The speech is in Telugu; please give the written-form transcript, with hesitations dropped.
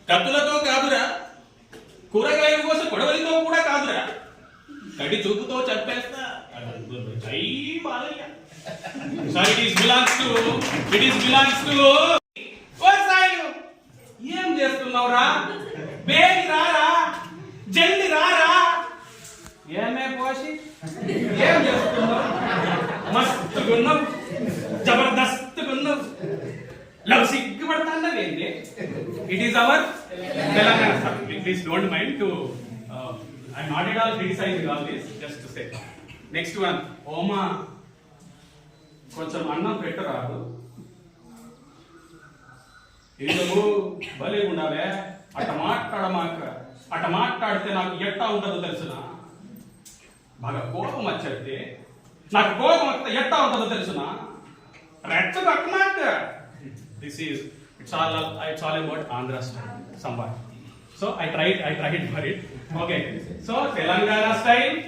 కత్తులతో కాదురా, కూరగాయల కోసం కొడవలితో కూడా కాదురా, కడి చూపుతో చెప్పేస్తా. జై Balayya. So it is belongs to ఓ సాయిలు, ఏం చేస్తున్నావురా? బేగి రారా, జల్ది రారా. ఏమే పోసి ఏం చేస్తున్నావు? మస్తుగున్నావు, జబర్దస్తుగున్నావు. లవ్ సిగ్గుపడతాన్నవేంటి? It is our Telangana. Please don't mind to I'm not at all criticising all this, just to say. Next one, ఓమా కొంచెం అన్నం పెట్టరాదు. ఏదో భలే ఉండాలే, అట్ట మాట్లాడమాక. అట్ట మాట్లాడితే నాకు ఎట్టా ఉంటుందో తెలుసునా? బాగా కోపం వచ్చేస్తే నాకు కోపం వస్తే ఎట్టా ఉంటుందో తెలుసునా? రెచ్చగొట్టమాక. This is it's all about Andhra style సంభాషణ. So I tried for it. Okay. So Telangana style.